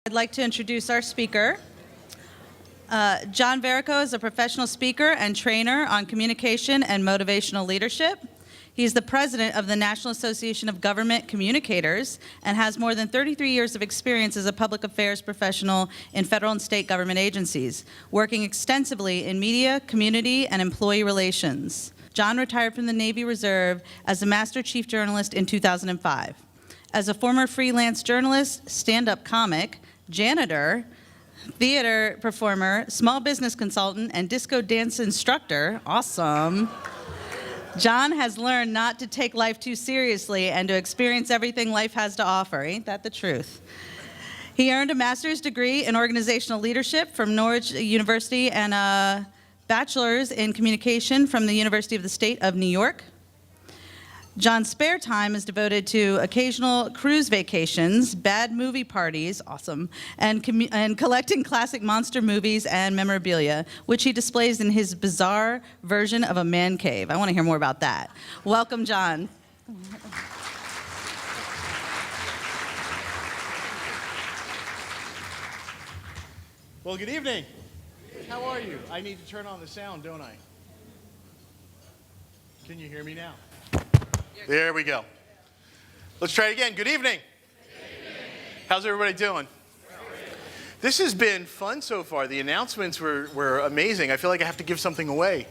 I'd like to introduce our speaker. John Verico is a professional speaker and trainer on communication and motivational leadership. He's the president of the National Association of Government Communicators and has more than 33 years of experience as a public affairs professional in federal and state government agencies, working extensively in media, community, and employee relations. John retired from the Navy Reserve as a Master Chief Journalist in 2005. As a former freelance journalist, stand-up comic, janitor, theater performer, small business consultant, and disco dance instructor, awesome, John has learned not to take life too seriously and to experience everything life has to offer. Ain't that the truth? He earned a master's degree in organizational leadership from Norwich University and a bachelor's in communication from the University of the State of New York. John's spare time is devoted to occasional cruise vacations, bad movie parties, awesome, and collecting classic monster movies and memorabilia, which he displays in his bizarre version of a man cave. I want to hear more about that. Welcome, John. Well, good evening. How are you? I need to turn on the sound, don't I? Can you hear me now? There we go. Let's try it again. Good evening. How's everybody doing? This has been fun so far. The announcements were amazing. I feel like I have to give something away.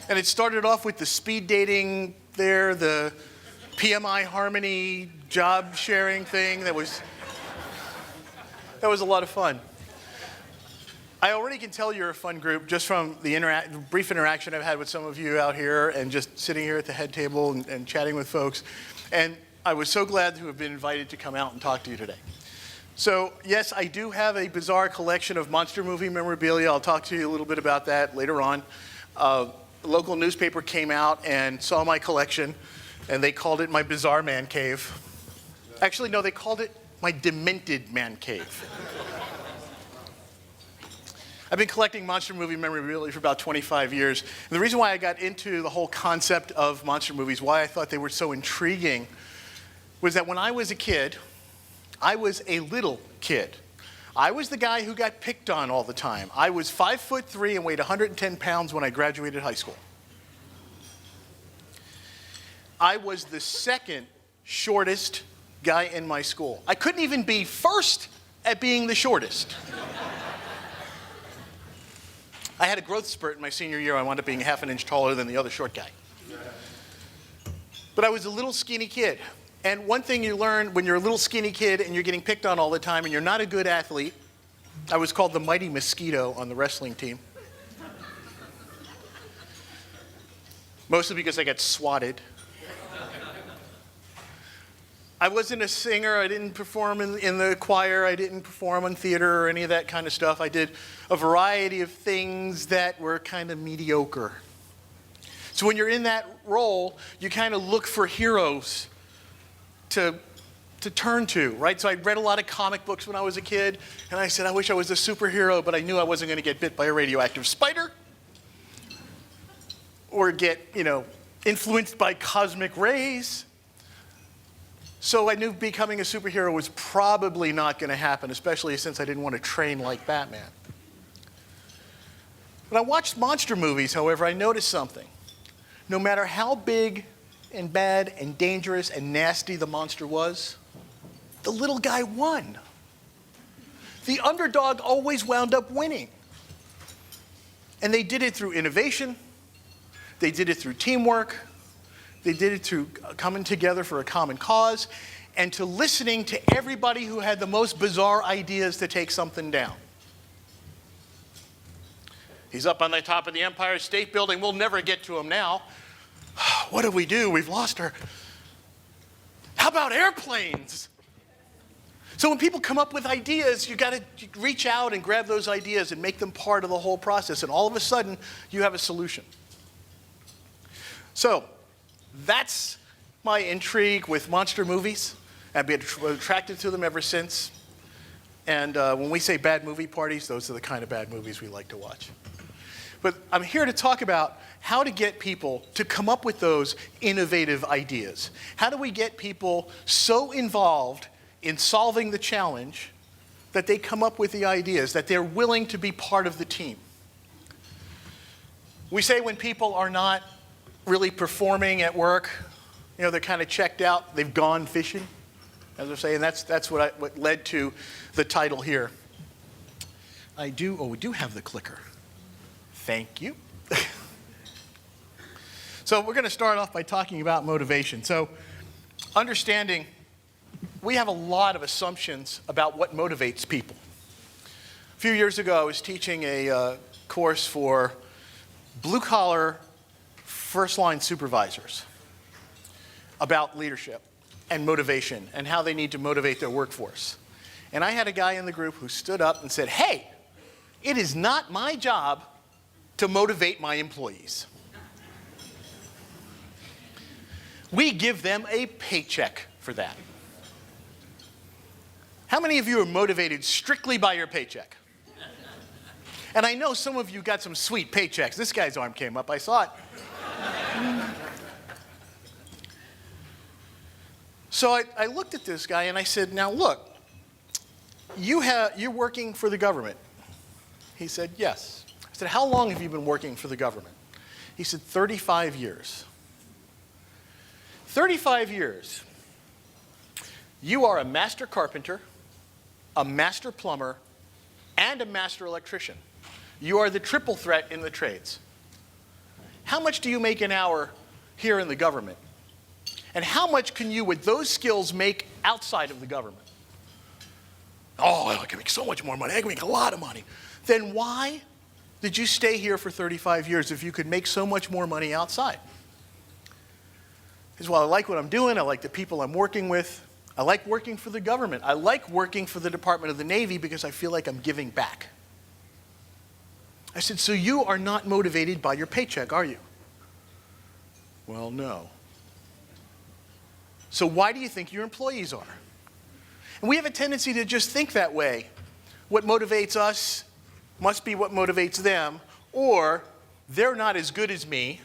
And it started off with the speed dating there, the PMI Harmony job sharing thing. That was a lot of fun. I already can tell you're a fun group just from the brief interaction I've had with some of you out here and just sitting here at the head table and chatting with folks. And I was so glad to have been invited to come out and talk to you today. So yes, I do have a bizarre collection of monster movie memorabilia. I'll talk to you a little bit about that later on. A local newspaper came out and saw my collection, and they called it my bizarre man cave. Actually, no, they called it my demented man cave. I've been collecting monster movie memorabilia for about 25 years. And the reason why I got into the whole concept of monster movies, why I thought they were so intriguing, was that when I was a kid, I was a little kid. I was the guy who got picked on all the time. I was 5'3" and weighed 110 pounds when I graduated high school. I was the second shortest guy in my school. I couldn't even be first at being the shortest. I had a growth spurt in my senior year. I wound up being half an inch taller than the other short guy. But I was a little skinny kid. And one thing you learn when you're a little skinny kid and you're getting picked on all the time and you're not a good athlete, I was called the Mighty Mosquito on the wrestling team. Mostly because I got swatted. I wasn't a singer. I didn't perform in the choir. I didn't perform on theater or any of that kind of stuff. I did a variety of things that were kind of mediocre. So when you're in that role, you kind of look for heroes to turn to, right? So I read a lot of comic books when I was a kid, and I said, I wish I was a superhero, but I knew I wasn't going to get bit by a radioactive spider or get, influenced by cosmic rays. So I knew becoming a superhero was probably not going to happen, especially since I didn't want to train like Batman. When I watched monster movies, however, I noticed something. No matter how big and bad and dangerous and nasty the monster was, the little guy won. The underdog always wound up winning. And they did it through innovation. They did it through teamwork. They did it through coming together for a common cause and to listening to everybody who had the most bizarre ideas to take something down. He's up on the top of the Empire State Building. We'll never get to him now. What do we do? We've lost her. How about airplanes? So when people come up with ideas, you got to reach out and grab those ideas and make them part of the whole process. And all of a sudden, you have a solution. So that's my intrigue with monster movies. I've been attracted to them ever since. And when we say bad movie parties, those are the kind of bad movies we like to watch. But I'm here to talk about how to get people to come up with those innovative ideas. How do we get people so involved in solving the challenge, that they come up with the ideas, that they're willing to be part of the team. We say when people are not really performing at work, they're kind of checked out, they've gone fishing, as I say, and that's what led to the title here. We do have the clicker. Thank you. So we're going to start off by talking about motivation. So understanding, we have a lot of assumptions about what motivates people. A few years ago, I was teaching a course for blue-collar first-line supervisors about leadership and motivation and how they need to motivate their workforce. And I had a guy in the group who stood up and said, "Hey, it is not my job to motivate my employees. We give them a paycheck for that." How many of you are motivated strictly by your paycheck? And I know some of you got some sweet paychecks. This guy's arm came up, I saw it. So I looked at this guy and I said, "Now look, you're working for the government." He said, "Yes." I said, "How long have you been working for the government?" He said, 35 years. 35 years. You are a master carpenter, a master plumber, and a master electrician. You are the triple threat in the trades. How much do you make an hour here in the government? And how much can you, with those skills, make outside of the government? "Oh, I can make so much more money. I can make a lot of money." Then why did you stay here for 35 years if you could make so much more money outside? He says, "Well, I like what I'm doing. I like the people I'm working with. I like working for the government. I like working for the Department of the Navy because I feel like I'm giving back." I said, "So you are not motivated by your paycheck, are you?" "Well, no." "So why do you think your employees are?" And we have a tendency to just think that way. What motivates us must be what motivates them, or they're not as good as me,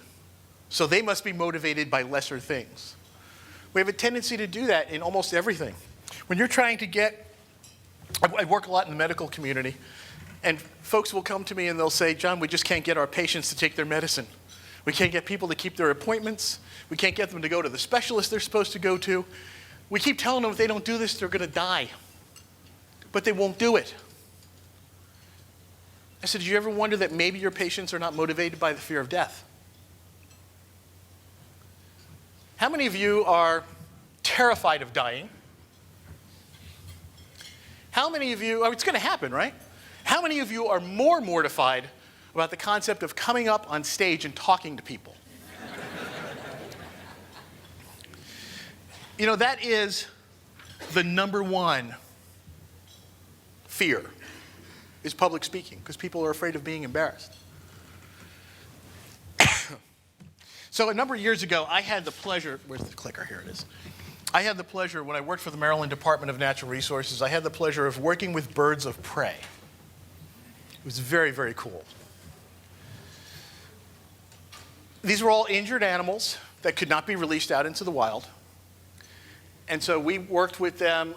so they must be motivated by lesser things. We have a tendency to do that in almost everything. When you're trying to I work a lot in the medical community, and folks will come to me and they'll say, "John, we just can't get our patients to take their medicine. We can't get people to keep their appointments. We can't get them to go to the specialist they're supposed to go to. We keep telling them if they don't do this, they're going to die. But they won't do it." I said, "Did you ever wonder that maybe your patients are not motivated by the fear of death?" How many of you are terrified of dying? How many of you, it's going to happen, right? How many of you are more mortified about the concept of coming up on stage and talking to people? That is the number one fear, is public speaking, because people are afraid of being embarrassed. So a number of years ago, I had the pleasure, where's the clicker? Here it is. I had the pleasure, when I worked for the Maryland Department of Natural Resources, I had the pleasure of working with birds of prey. It was very, very cool. These were all injured animals that could not be released out into the wild. And so we worked with them,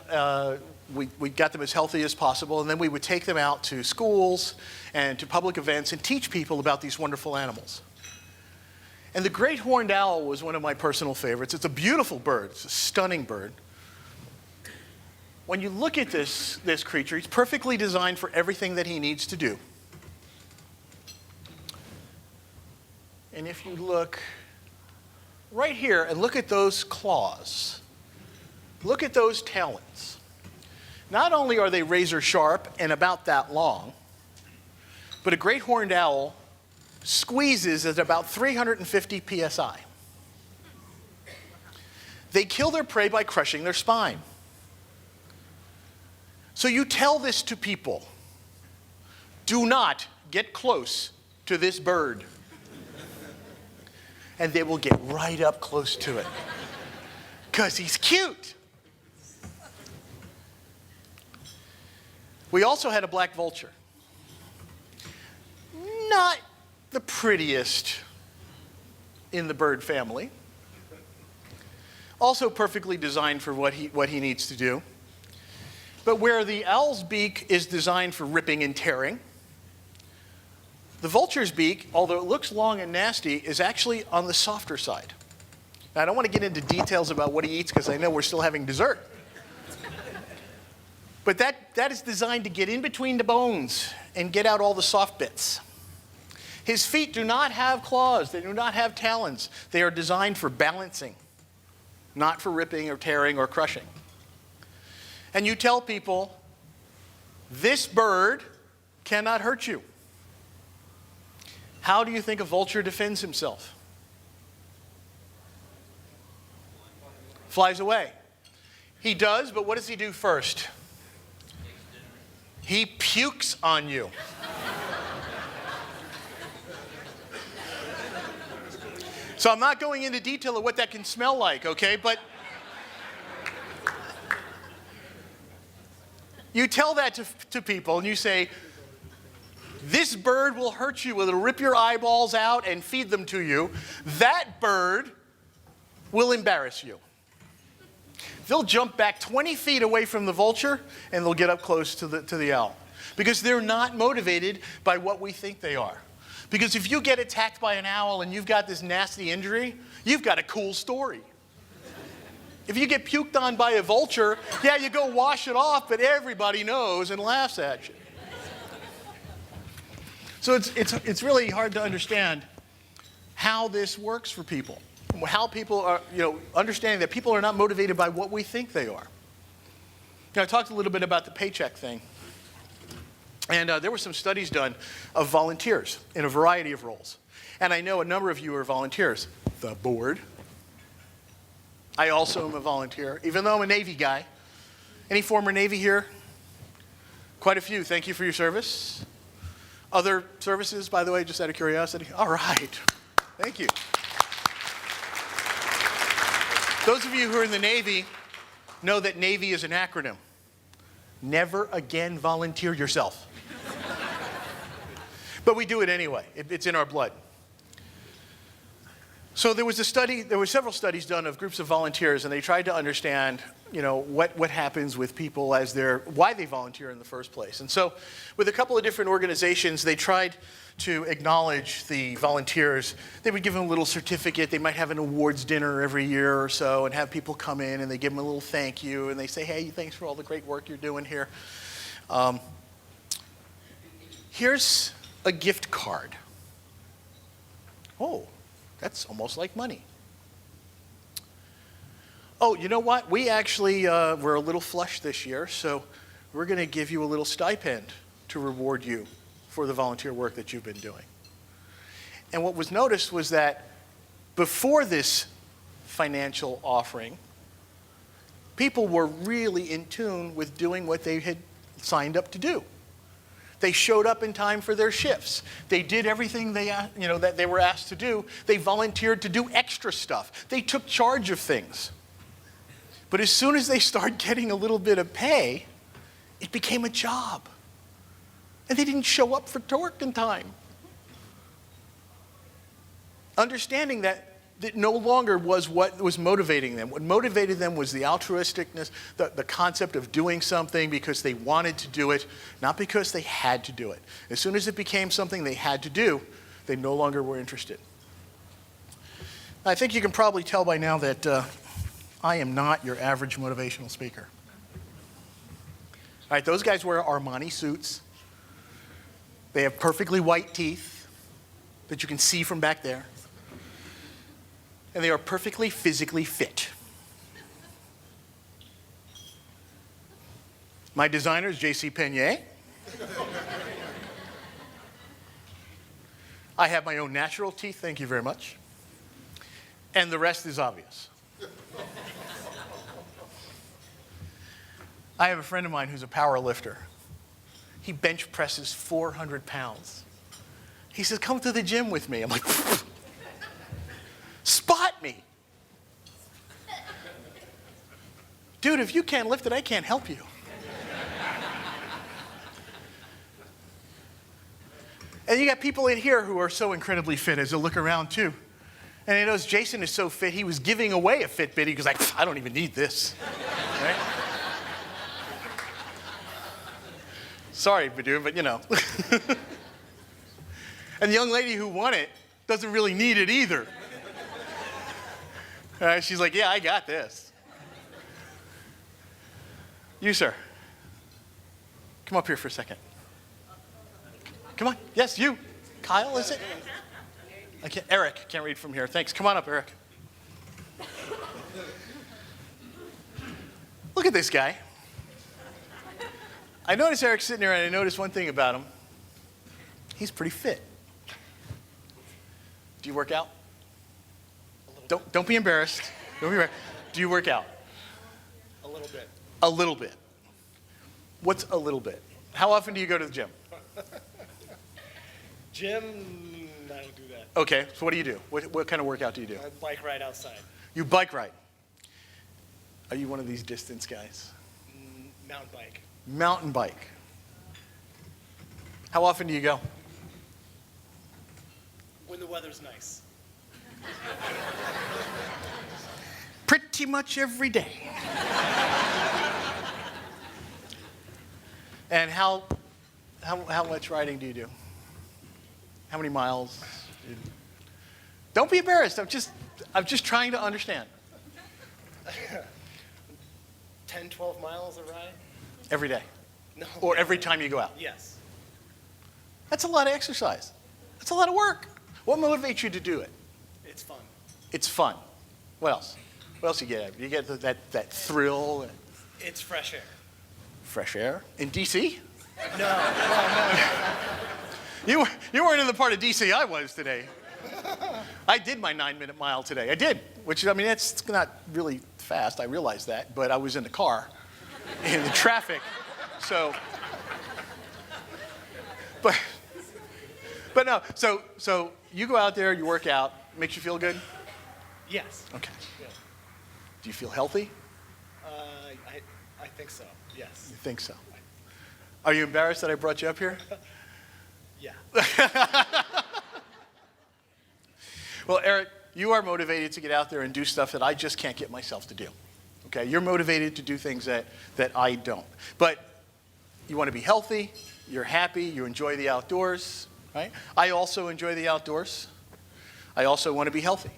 we got them as healthy as possible, and then we would take them out to schools and to public events and teach people about these wonderful animals. And the great horned owl was one of my personal favorites. It's a beautiful bird. It's a stunning bird. When you look at this creature, he's perfectly designed for everything that he needs to do. And if you look right here and look at those claws, look at those talons. Not only are they razor sharp and about that long, but a great horned owl squeezes at about 350 psi. They kill their prey by crushing their spine. So you tell this to people: do not get close to this bird. And they will get right up close to it, because he's cute. We also had a black vulture. Not the prettiest in the bird family. Also perfectly designed for what he needs to do. But where the owl's beak is designed for ripping and tearing, the vulture's beak, although it looks long and nasty, is actually on the softer side. Now, I don't want to get into details about what he eats because I know we're still having dessert. But that is designed to get in between the bones and get out all the soft bits. His feet do not have claws. They do not have talons. They are designed for balancing, not for ripping or tearing or crushing. And you tell people, this bird cannot hurt you. How do you think a vulture defends himself? Flies away. He does, but what does he do first? He pukes on you. So I'm not going into detail of what that can smell like, okay? But you tell that to people and you say, this bird will hurt you. It'll rip your eyeballs out and feed them to you. That bird will embarrass you. They'll jump back 20 feet away from the vulture and they'll get up close to the owl. Because they're not motivated by what we think they are. Because if you get attacked by an owl and you've got this nasty injury, you've got a cool story. If you get puked on by a vulture, yeah, you go wash it off, but everybody knows and laughs at you. So it's really hard to understand how this works for people. How people are, understanding that people are not motivated by what we think they are. I talked a little bit about the paycheck thing. And there were some studies done of volunteers in a variety of roles. And I know a number of you are volunteers. The board. I also am a volunteer, even though I'm a Navy guy. Any former Navy here? Quite a few. Thank you for your service. Other services, by the way, just out of curiosity? All right. Thank you. Those of you who are in the Navy know that Navy is an acronym. Never again volunteer yourself. But we do it anyway. It's in our blood. So there were several studies done of groups of volunteers, and they tried to understand, what happens with people why they volunteer in the first place. And so with a couple of different organizations, they tried to acknowledge the volunteers. They would give them a little certificate. They might have an awards dinner every year or so and have people come in and they give them a little thank you and they say, hey, thanks for all the great work you're doing here. Here's a gift card. Oh, that's almost like money. Oh, you know what? We actually were a little flush this year, so we're going to give you a little stipend to reward you for the volunteer work that you've been doing. And what was noticed was that before this financial offering, people were really in tune with doing what they had signed up to do. They showed up in time for their shifts. They did everything that they were asked to do. They volunteered to do extra stuff. They took charge of things. But as soon as they started getting a little bit of pay, it became a job. And they didn't show up for work in time. Understanding that no longer was what was motivating them. What motivated them was the altruisticness, the concept of doing something because they wanted to do it, not because they had to do it. As soon as it became something they had to do, they no longer were interested. I think you can probably tell by now that I am not your average motivational speaker. All right, those guys wear Armani suits. They have perfectly white teeth that you can see from back there. And they are perfectly physically fit. My designer is J.C. Penier. I have my own natural teeth, thank you very much. And the rest is obvious. I have a friend of mine who's a power lifter. He bench presses 400 pounds. He says, come to the gym with me. I'm like, spot me. Dude, if you can't lift it, I can't help you. And you got people in here who are so incredibly fit as they look around too. And he knows Jason is so fit, he was giving away a Fitbit. He was like, I don't even need this. Right? Sorry, Badoo, but you know. And the young lady who won it doesn't really need it either. She's like, yeah, I got this. You, sir. Come up here for a second. Come on. Yes, you. Kyle, is it? Eric. Can't read from here. Thanks. Come on up, Eric. Look at this guy. I noticed Eric's sitting there, and I noticed one thing about him. He's pretty fit. Do you work out? Don't be embarrassed. Don't be embarrassed. Do you work out? A little bit. A little bit. What's a little bit? How often do you go to the gym? Gym, I don't do that. Okay, so what do you do? What kind of workout do you do? I bike ride outside. You bike ride. Are you one of these distance guys? Mountain bike. Mountain bike. How often do you go? When the weather's nice. Pretty much every day. And how much riding do you do? How many miles? Don't be embarrassed. I'm just trying to understand. 10, 12 miles a ride? Every day. No. Or every time you go out. Yes. That's a lot of exercise. That's a lot of work. What motivates you to do it? It's fun. It's fun. What else? What else do you get? You get that thrill and It's fresh air. fresh air in DC? No. You weren't in the part of DC I was today. I did my 9-minute mile today. I did, which, I mean, it's not really fast. I realize that, but I was in the car, in the traffic, so. But no, so you go out there, you work out, makes you feel good? Yes. Okay. Yeah. Do you feel healthy? I think so. Yes. You think so? Are you embarrassed that I brought you up here? Yeah. Well, Eric, you are motivated to get out there and do stuff that I just can't get myself to do. Okay, you're motivated to do things that I don't. But you want to be healthy, you're happy, you enjoy the outdoors, right? I also enjoy the outdoors. I also want to be healthy.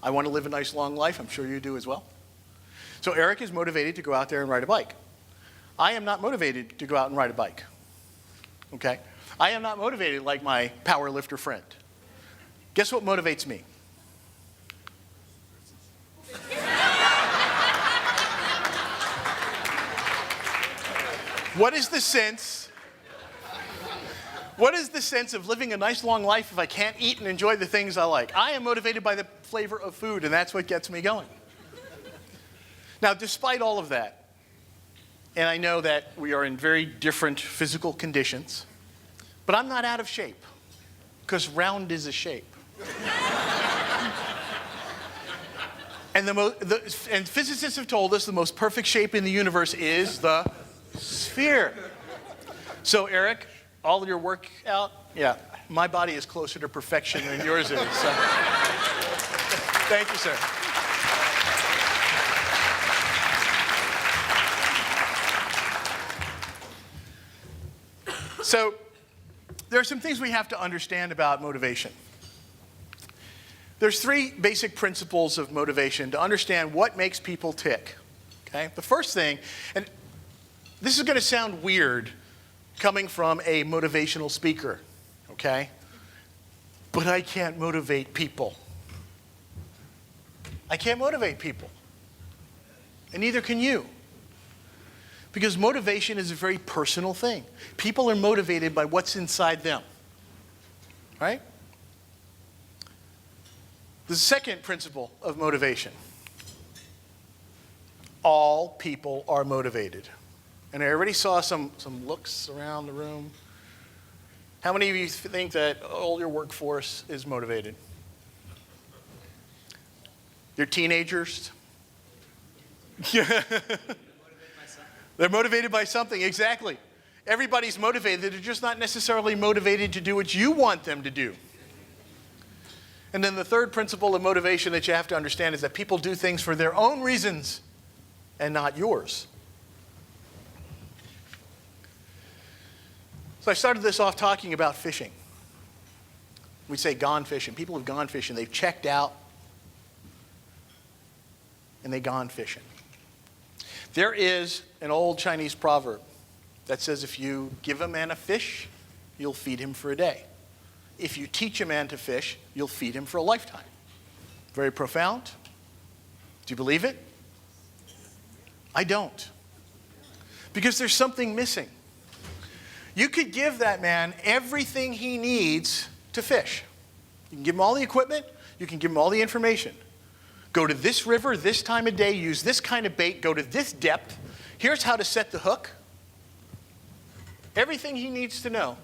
I want to live a nice long life. I'm sure you do as well. So Eric is motivated to go out there and ride a bike. I am not motivated to go out and ride a bike. Okay? I am not motivated like my power lifter friend. Guess what motivates me? What is the sense of living a nice long life if I can't eat and enjoy the things I like? I am motivated by the flavor of food, and that's what gets me going. Now, despite all of that, and I know that we are in very different physical conditions, but I'm not out of shape, because round is a shape. And physicists have told us the most perfect shape in the universe is the sphere. So, Eric, all your workout, yeah, my body is closer to perfection than yours is. So. Thank you, sir. So, there are some things we have to understand about motivation. There's 3 basic principles of motivation to understand what makes people tick. Okay? The first thing, and this is going to sound weird coming from a motivational speaker, okay? But I can't motivate people. I can't motivate people. And neither can you. Because motivation is a very personal thing. People are motivated by what's inside them. Right? The second principle of motivation. All people are motivated. And I already saw some looks around the room. How many of you think that all your workforce is motivated? Your teenagers? They're motivated by something, exactly. Everybody's motivated. They're just not necessarily motivated to do what you want them to do. And then the third principle of motivation that you have to understand is that people do things for their own reasons and not yours. So I started this off talking about fishing. We say gone fishing. People have gone fishing. They've checked out and they've gone fishing. There is an old Chinese proverb that says if you give a man a fish, you'll feed him for a day. If you teach a man to fish, you'll feed him for a lifetime. Very profound. Do you believe it? I don't. Because there's something missing. You could give that man everything he needs to fish. You can give him all the equipment. You can give him all the information. Go to this river, this time of day, use this kind of bait, go to this depth. Here's how to set the hook. Everything he needs to know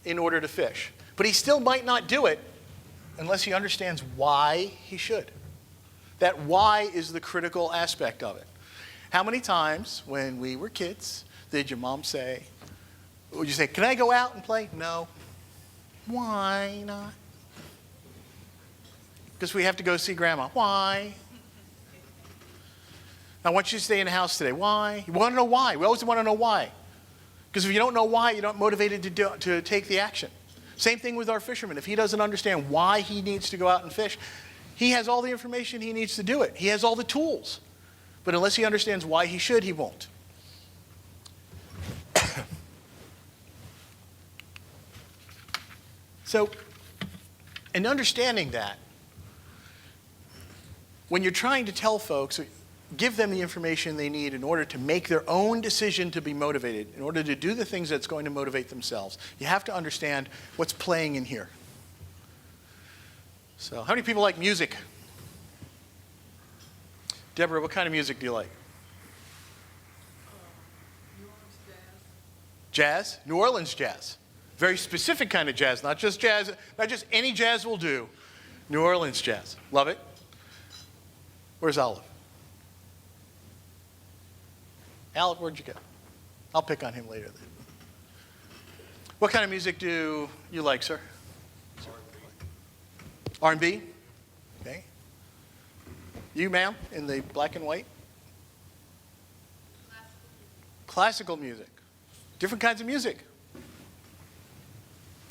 in order to fish. But he still might not do it unless he understands why he should. That why is the critical aspect of it. How many times when we were kids did your mom say, would you say, can I go out and play? No. Why not? Because we have to go see grandma. Why? I want you to stay in the house today. Why? You want to know why. We always want to know why. Because if you don't know why, you're not motivated to take the action. Same thing with our fisherman. If he doesn't understand why he needs to go out and fish, he has all the information he needs to do it. He has all the tools. But unless he understands why he should, he won't. So, in understanding that, when you're trying to tell folks, give them the information they need in order to make their own decision to be motivated, in order to do the things that's going to motivate themselves, you have to understand what's playing in here. So, how many people like music? Deborah, what kind of music do you like? New Orleans Jazz? New Orleans jazz. Very specific kind of jazz, not just jazz, not just any jazz will do. New Orleans jazz. Love it. Where's Olive? Olive, where'd you go? I'll pick on him later then. What kind of music do you like, sir? R&B? Okay. You, ma'am, in the black and white? Classical music. Different kinds of music.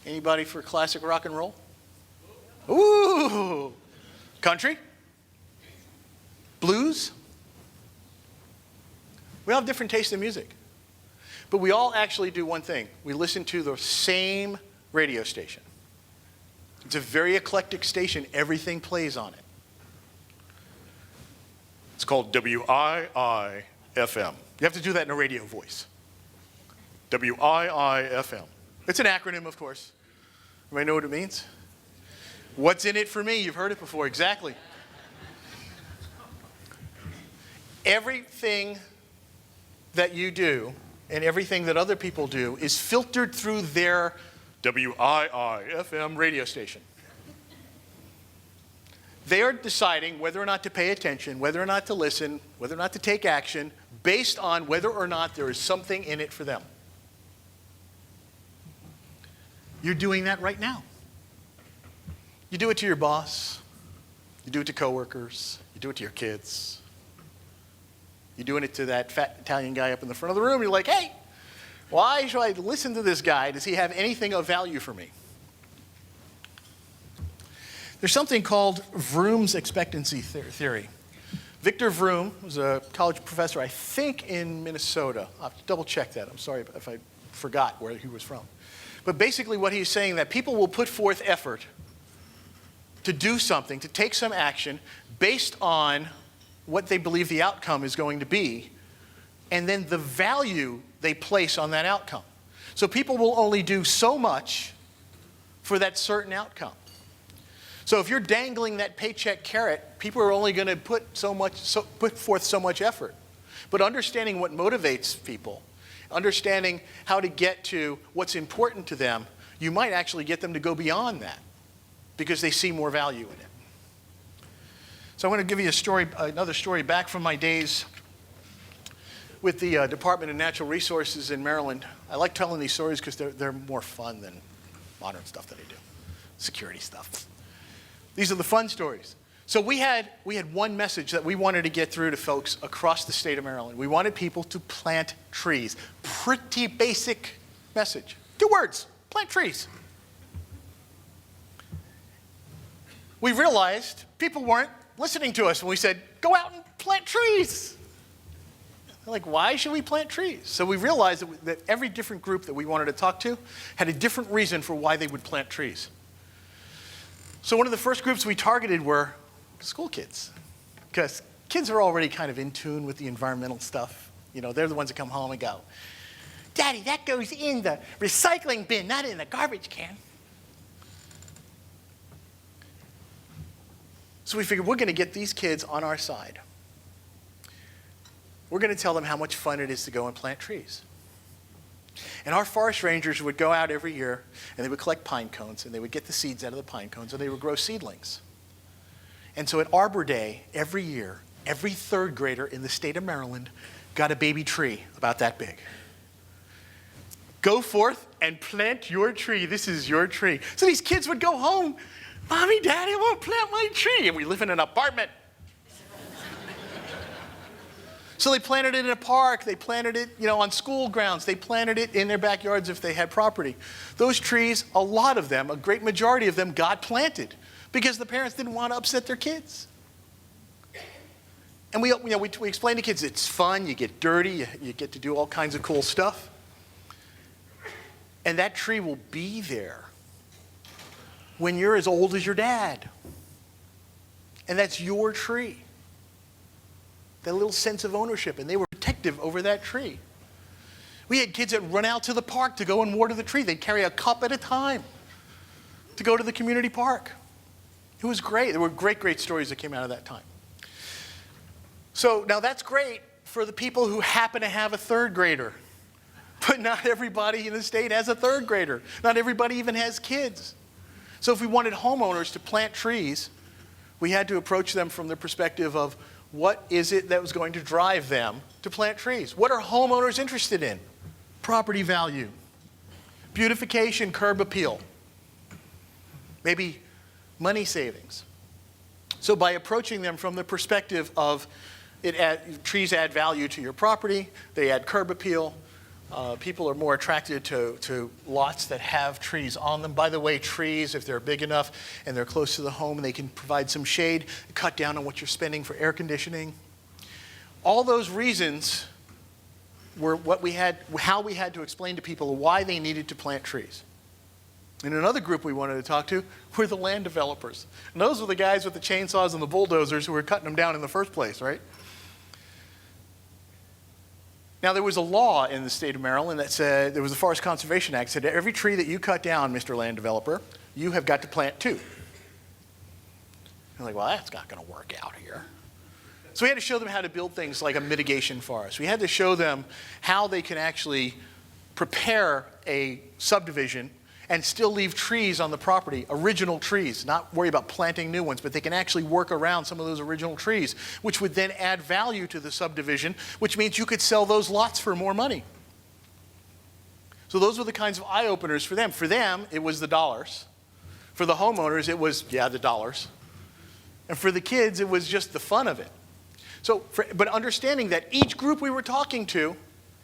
Anybody for classic rock and roll? Ooh. Country? Blues? We all have different tastes in music. But we all actually do one thing. We listen to the same radio station. It's a very eclectic station. Everything plays on it. It's called WII-FM. You have to do that in a radio voice. WII-FM. It's an acronym, of course. Everybody know what it means? What's in it for me? You've heard it before. Exactly. Everything that you do and everything that other people do is filtered through their WII-FM radio station. They are deciding whether or not to pay attention, whether or not to listen, whether or not to take action, based on whether or not there is something in it for them. You're doing that right now. You do it to your boss. You do it to coworkers. You do it to your kids. You're doing it to that fat Italian guy up in the front of the room. You're like, hey, why should I listen to this guy? Does he have anything of value for me? There's something called Vroom's expectancy theory. Victor Vroom was a college professor, I think in Minnesota. I'll have to double check that. I'm sorry if I forgot where he was from. But basically what he's saying that people will put forth effort to do something, to take some action based on what they believe the outcome is going to be, and then the value they place on that outcome. So people will only do so much for that certain outcome. So if you're dangling that paycheck carrot, people are only going to put forth so much effort. But understanding what motivates people, understanding how to get to what's important to them, you might actually get them to go beyond that because they see more value in it. So I want to give you a story, another story back from my days with the Department of Natural Resources in Maryland. I like telling these stories because they're more fun than modern stuff that I do, security stuff. These are the fun stories. So we had one message that we wanted to get through to folks across the state of Maryland. We wanted people to plant trees. Pretty basic message. 2 words, plant trees. We realized people weren't listening to us when we said, go out and plant trees. They're like, why should we plant trees? So we realized that every different group that we wanted to talk to had a different reason for why they would plant trees. So one of the first groups we targeted were school kids, because kids are already kind of in tune with the environmental stuff. You know, they're the ones that come home and go, Daddy, that goes in the recycling bin, not in the garbage can. So we figured we're going to get these kids on our side. We're going to tell them how much fun it is to go and plant trees. And our forest rangers would go out every year, and they would collect pine cones, and they would get the seeds out of the pine cones, and they would grow seedlings. And so at Arbor Day, every year, every 3rd grader in the state of Maryland got a baby tree about that big. Go forth and plant your tree. This is your tree. So these kids would go home, Mommy, Daddy, I want to plant my tree. And we live in an apartment. So they planted it in a park. They planted it, on school grounds. They planted it in their backyards if they had property. Those trees, a lot of them, a great majority of them got planted because the parents didn't want to upset their kids. And we explain to kids it's fun, you get dirty, you get to do all kinds of cool stuff. And that tree will be there when you're as old as your dad. And that's your tree. That little sense of ownership, and they were protective over that tree. We had kids that run out to the park to go and water the tree. They'd carry a cup at a time to go to the community park. It was great. There were great, great stories that came out of that time. So now that's great for the people who happen to have a 3rd grader. But not everybody in the state has a 3rd grader. Not everybody even has kids. So if we wanted homeowners to plant trees, we had to approach them from the perspective of what is it that was going to drive them to plant trees? What are homeowners interested in? Property value, beautification, curb appeal, maybe money savings. So by approaching them from the perspective of trees add value to your property, they add curb appeal, people are more attracted to lots that have trees on them. By the way, trees, if they're big enough and they're close to the home and they can provide some shade, cut down on what you're spending for air conditioning. All those reasons were how we had to explain to people why they needed to plant trees. And another group we wanted to talk to were the land developers. And those were the guys with the chainsaws and the bulldozers who were cutting them down in the first place, right? Now, there was a law in the state of Maryland that said, there was the Forest Conservation Act, said every tree that you cut down, Mr. Land Developer, you have got to plant 2. I'm like, well, that's not going to work out here. So we had to show them how to build things like a mitigation forest. We had to show them how they can actually prepare a subdivision and still leave trees on the property, original trees, not worry about planting new ones, but they can actually work around some of those original trees, which would then add value to the subdivision, which means you could sell those lots for more money. So those were the kinds of eye-openers for them. For them, it was the dollars. For the homeowners, it was, the dollars. And for the kids, it was just the fun of it. But understanding that each group we were talking to,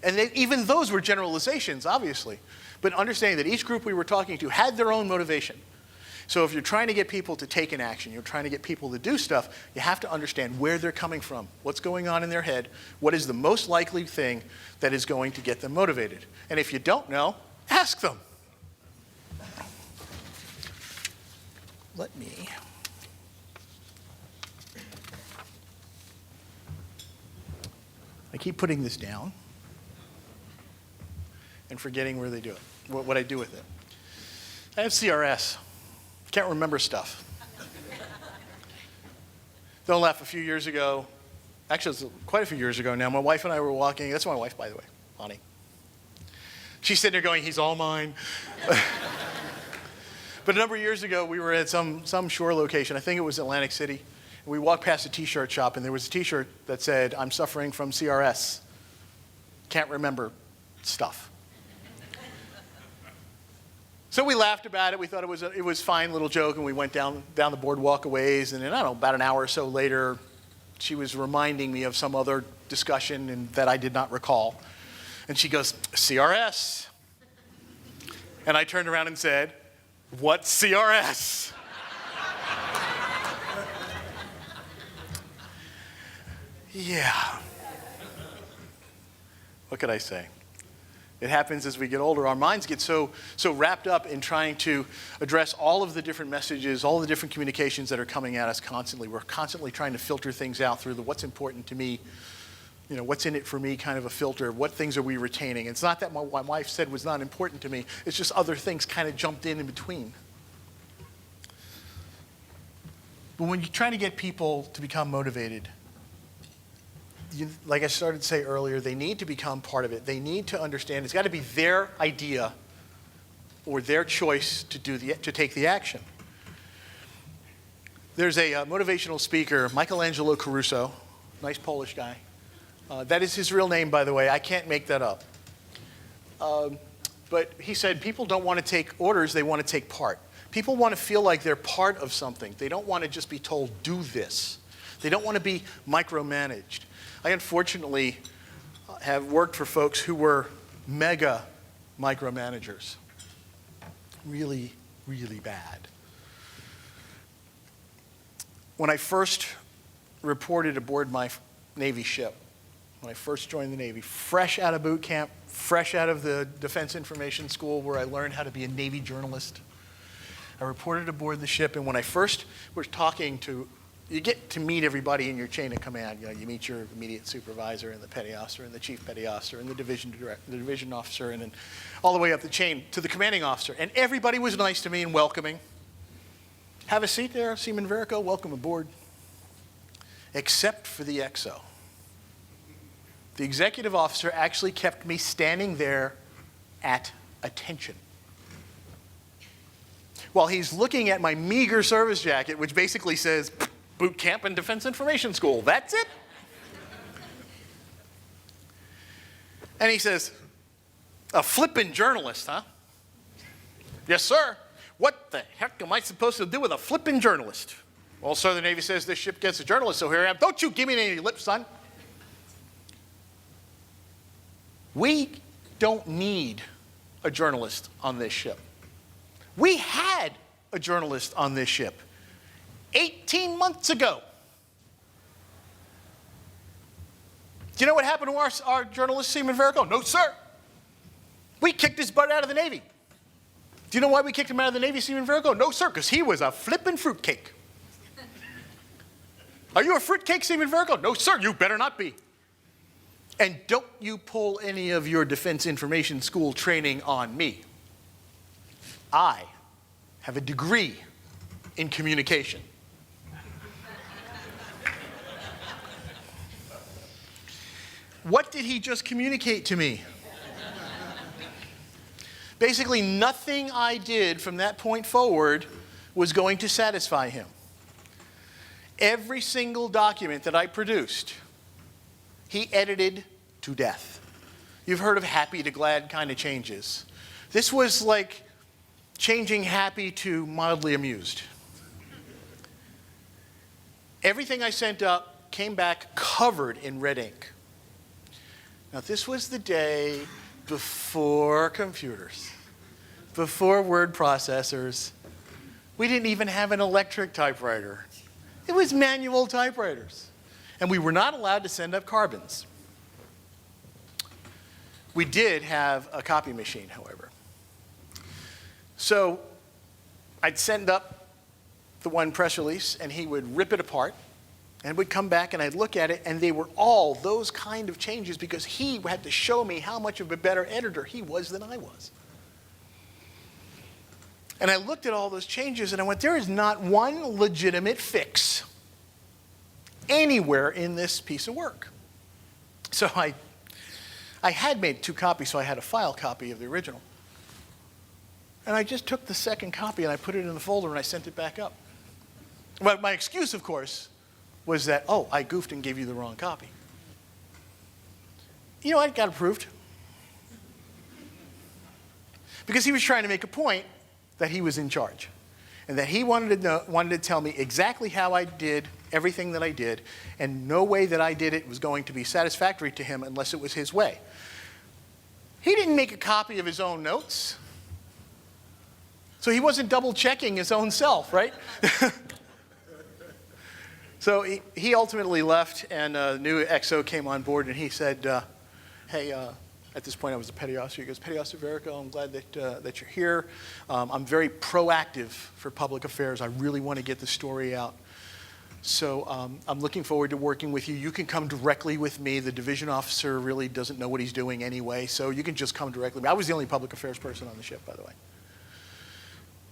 and even those were generalizations, obviously, but understanding that each group we were talking to had their own motivation. So if you're trying to get people to take an action, you're trying to get people to do stuff, you have to understand where they're coming from, what's going on in their head, what is the most likely thing that is going to get them motivated. And if you don't know, ask them. I keep putting this down and forgetting where they do it, what I do with it. I have CRS. Can't remember stuff. Don't laugh, a few years ago, actually it was quite a few years ago now, my wife and I were walking, that's my wife by the way, Bonnie. She's sitting there going, he's all mine. But a number of years ago, we were at some shore location, I think it was Atlantic City, and we walked past a t-shirt shop and there was a t-shirt that said, I'm suffering from CRS. Can't remember stuff. So we laughed about it. We thought it was a fine little joke, and we went down the boardwalk a ways. And then, I don't know, about an hour or so later, she was reminding me of some other discussion that I did not recall. And she goes, CRS. And I turned around and said, "What's CRS?" Yeah. What could I say? It happens as we get older. Our minds get so wrapped up in trying to address all of the different messages, all the different communications that are coming at us constantly. We're constantly trying to filter things out through the what's important to me, what's in it for me kind of a filter. What things are we retaining? It's not that my wife said was not important to me. It's just other things kind of jumped in between. But when you try to get people to become motivated, like I started to say earlier, they need to become part of it. They need to understand it's got to be their idea or their choice to take the action. There's a motivational speaker, Michelangelo Caruso, nice Polish guy. That is his real name, by the way. I can't make that up. But he said people don't want to take orders, they want to take part. People want to feel like they're part of something. They don't want to just be told, do this. They don't want to be micromanaged. I unfortunately have worked for folks who were mega micromanagers. Really, really bad. When I first reported aboard my Navy ship, when I first joined the Navy, fresh out of boot camp, fresh out of the Defense Information School where I learned how to be a Navy journalist, I reported aboard the ship, and when I first was talking to you get to meet everybody in your chain of command. You meet your immediate supervisor and the petty officer and the chief petty officer and the division director, the division officer, and then all the way up the chain to the commanding officer. And everybody was nice to me and welcoming. Have a seat there, Seaman Verico. Welcome aboard. Except for the XO. The executive officer actually kept me standing there at attention, while he's looking at my meager service jacket, which basically says, boot camp and Defense Information School. That's it. And he says, a flippin' journalist, huh? Yes, sir. What the heck am I supposed to do with a flippin' journalist? Well, sir, the Navy says this ship gets a journalist, so here I am. Don't you give me any lip, son. We don't need a journalist on this ship. We had a journalist on this ship 18 months ago. Do you know what happened to our journalist, Seaman Verico? No, sir. We kicked his butt out of the Navy. Do you know why we kicked him out of the Navy, Seaman Verico? No, sir, because he was a flippin' fruitcake. Are you a fruitcake, Seaman Verico? No, sir, you better not be. And don't you pull any of your Defense Information School training on me. I have a degree in communication. What did he just communicate to me? Basically, nothing I did from that point forward was going to satisfy him. Every single document that I produced, he edited to death. You've heard of happy to glad kind of changes. This was like changing happy to mildly amused. Everything I sent up came back covered in red ink. Now, this was the day before computers, before word processors. We didn't even have an electric typewriter. It was manual typewriters. And we were not allowed to send up carbons. We did have a copy machine, however. So I'd send up the one press release, and he would rip it apart, and would come back, and I'd look at it, and they were all those kind of changes because he had to show me how much of a better editor he was than I was. And I looked at all those changes, and I went, there is not one legitimate fix anywhere in this piece of work. So I had made 2 copies, so I had a file copy of the original. And I just took the second copy, and I put it in the folder, and I sent it back up. But my excuse, of course, was that, oh, I goofed and gave you the wrong copy. You know, I got approved. Because he was trying to make a point that he was in charge. And that he wanted to tell me exactly how I did everything that I did, and no way that I did it was going to be satisfactory to him unless it was his way. He didn't make a copy of his own notes. So he wasn't double checking his own self, right? So he ultimately left, and a new XO came on board, and he said, hey, at this point I was a petty officer. He goes, Petty Officer Verico, I'm glad that you're here. I'm very proactive for public affairs. I really want to get the story out. So I'm looking forward to working with you. You can come directly with me. The division officer really doesn't know what he's doing anyway, so you can just come directly with me. I was the only public affairs person on the ship, by the way.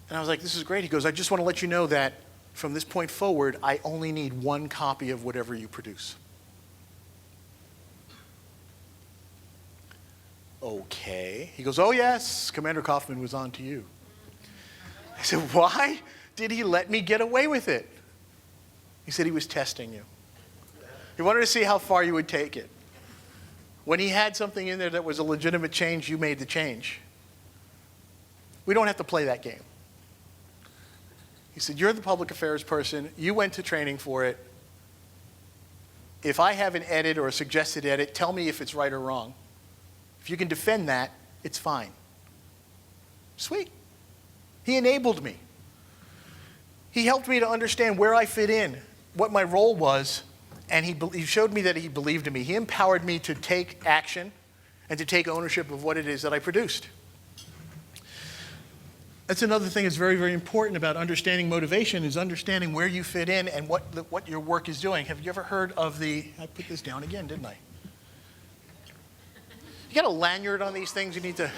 And I was like, this is great. He goes, I just want to let you know that from this point forward, I only need one copy of whatever you produce. Okay. He goes, oh yes, Commander Kaufman was on to you. I said, why did he let me get away with it? He said he was testing you. He wanted to see how far you would take it. When he had something in there that was a legitimate change, you made the change. We don't have to play that game. He said, you're the public affairs person. You went to training for it. If I have an edit or a suggested edit, tell me if it's right or wrong. If you can defend that, it's fine. Sweet. He enabled me. He helped me to understand where I fit in, what my role was, and he showed me that he believed in me. He empowered me to take action and to take ownership of what it is that I produced. That's another thing that's very, very important about understanding motivation is understanding where you fit in and what your work is doing. Have you ever heard of I put this down again, didn't I? You got a lanyard on these things? You need to...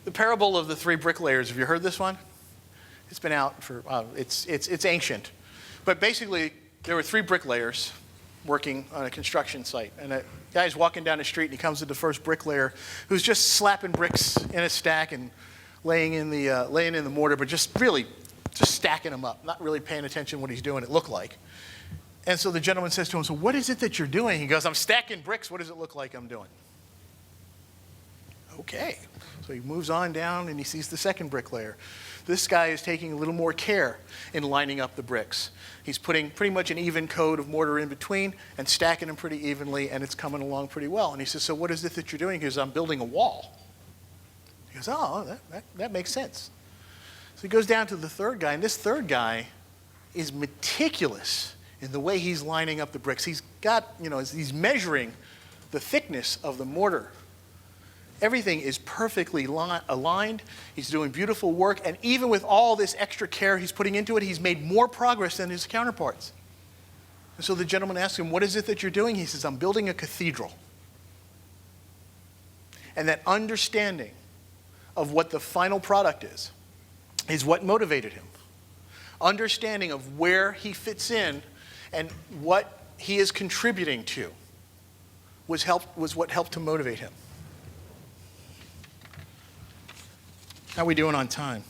The parable of the three bricklayers. Have you heard this one? It's been out for, it's ancient. But basically, there were three bricklayers working on a construction site. And a guy's walking down the street, and he comes to the first bricklayer, who's just slapping bricks in a stack and laying in the mortar, but just stacking them up, not really paying attention to what he's doing, it looked like. And so the gentleman says to him, so what is it that you're doing? He goes, I'm stacking bricks. What does it look like I'm doing? Okay. So he moves on down, and he sees the second bricklayer. This guy is taking a little more care in lining up the bricks. He's putting pretty much an even coat of mortar in between and stacking them pretty evenly, and it's coming along pretty well. And he says, so what is it that you're doing? He goes, I'm building a wall. He goes, oh, that makes sense. So he goes down to the third guy, and this third guy is meticulous in the way he's lining up the bricks. He's got, he's measuring the thickness of the mortar. Everything is perfectly aligned. He's doing beautiful work. And even with all this extra care he's putting into it, he's made more progress than his counterparts. And so the gentleman asks him, what is it that you're doing? He says, I'm building a cathedral. And that understanding of what the final product is what motivated him. Understanding of where he fits in and what he is contributing to was what helped to motivate him. How are we doing on time?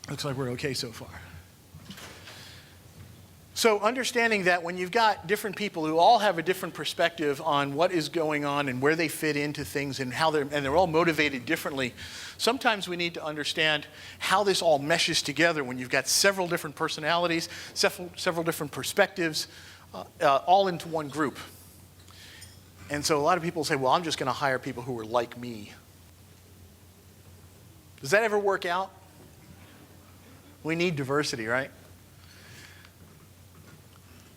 Looks like we're okay so far. So understanding that when you've got different people who all have a different perspective on what is going on and where they fit into things and how they're all motivated differently, sometimes we need to understand how this all meshes together when you've got several different personalities, several different perspectives, all into one group. And so a lot of people say, well, I'm just going to hire people who are like me. Does that ever work out? We need diversity, right?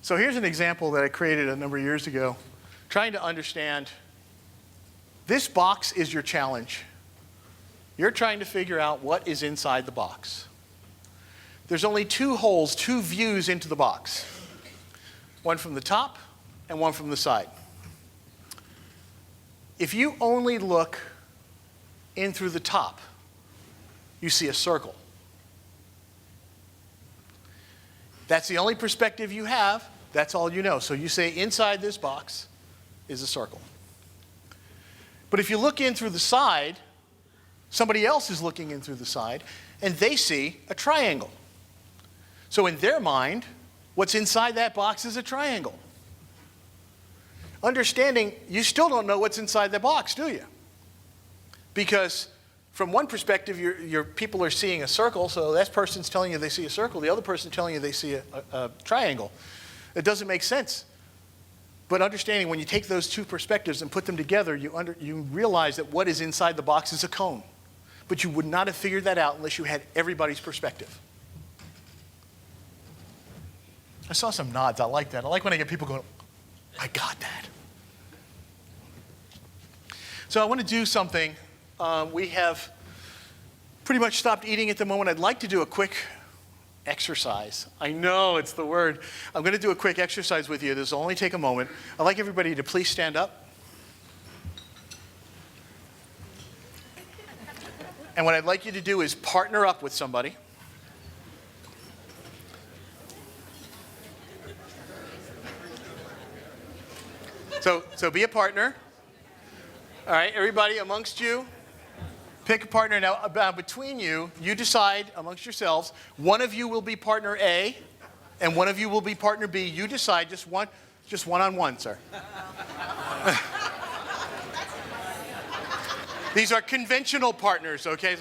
So here's an example that I created a number of years ago, trying to understand this box is your challenge. You're trying to figure out what is inside the box. There's only two holes, two views into the box. One from the top and one from the side. If you only look in through the top, you see a circle. That's the only perspective you have. That's all you know. So you say inside this box is a circle. But if you look in through the side, somebody else is looking in through the side, and they see a triangle. So in their mind, what's inside that box is a triangle. Understanding, you still don't know what's inside the box, do you? Because from one perspective, your people are seeing a circle, so that person's telling you they see a circle. The other person's telling you they see a triangle. It doesn't make sense. But understanding when you take those two perspectives and put them together, you realize that what is inside the box is a cone. But you would not have figured that out unless you had everybody's perspective. I saw some nods. I like that. I like when I get people going, I got that. So I want to do something. We have pretty much stopped eating at the moment. I'd like to do a quick exercise. I know it's the word. I'm going to do a quick exercise with you. This will only take a moment. I'd like everybody to please stand up. And what I'd like you to do is partner up with somebody. So be a partner. All right, everybody amongst you, pick a partner. Now, between you, you decide amongst yourselves, one of you will be partner A, and one of you will be partner B. You decide, just one-on-one, sir. These are conventional partners, okay?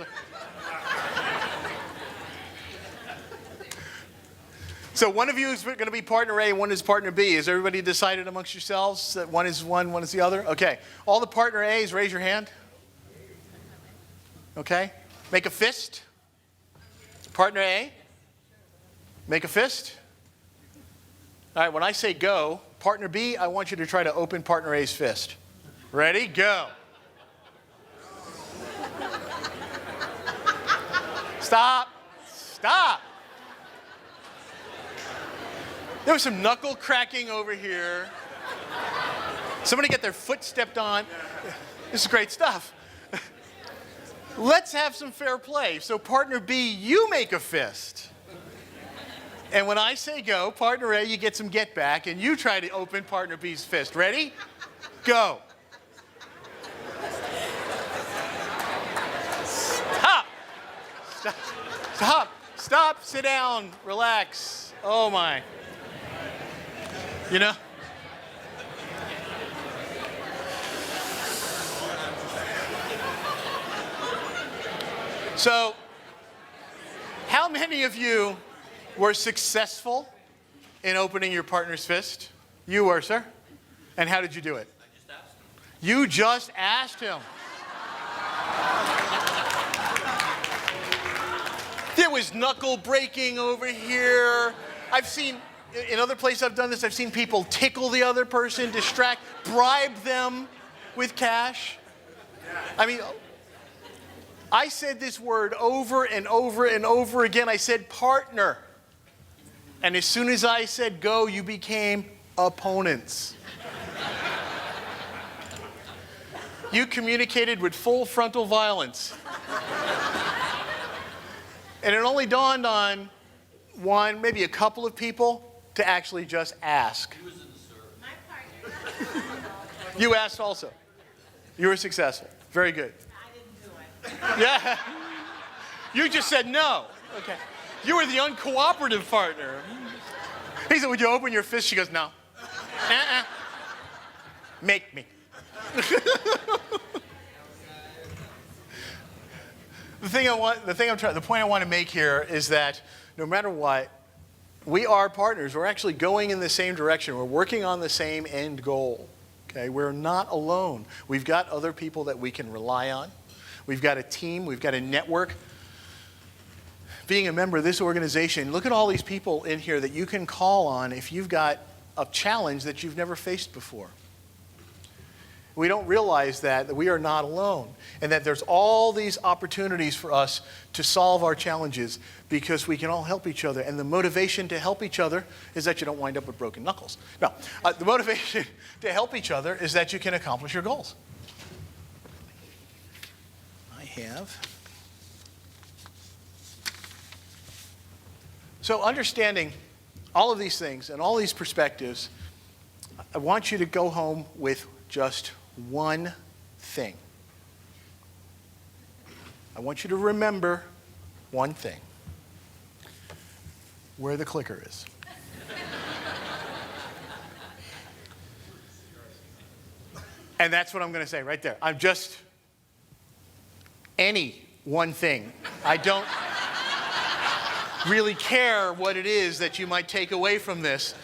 So one of you is going to be partner A, one is partner B. Is everybody decided amongst yourselves that one is one is the other? Okay. All the partner A's, raise your hand. Okay. Make a fist. Partner A. Make a fist. All right, when I say go, partner B, I want you to try to open partner A's fist. Ready? Go. Stop. Stop. There was some knuckle cracking over here. Somebody get their foot stepped on. This is great stuff. Let's have some fair play. So partner B, you make a fist. And when I say go, partner A, you get some get back, and you try to open partner B's fist. Ready? Go. Stop. Stop. Stop. Stop. Sit down. Relax. Oh, my. You know? So, how many of you were successful in opening your partner's fist? You were, sir. And how did you do it? I just asked him. You just asked him. There was knuckle breaking over here. I've seen, in other places I've done this, I've seen people tickle the other person, bribe them with cash. I mean, I said this word over and over and over again. I said partner. And as soon as I said go, you became opponents. You communicated with full frontal violence. And it only dawned on one, maybe a couple of people to actually just ask. He was in the service. My partner. You asked also. You were successful. Very good. I didn't do it. Yeah. You just said no. Okay. You were the uncooperative partner. He said, would you open your fist? She goes, no. Make me. The point I want to make here is that no matter what, we are partners. We're actually going in the same direction. We're working on the same end goal. Okay? We're not alone. We've got other people that we can rely on. We've got a team. We've got a network. Being a member of this organization, look at all these people in here that you can call on if you've got a challenge that you've never faced before. We don't realize that we are not alone and that there's all these opportunities for us to solve our challenges because we can all help each other. And the motivation to help each other is that you don't wind up with broken knuckles. No, the motivation to help each other is that you can accomplish your goals. I have. So understanding all of these things and all these perspectives, I want you to go home with just one thing. I want you to remember one thing. Where the clicker is. And that's what I'm going to say right there. I'm just any one thing. I don't really care what it is that you might take away from this.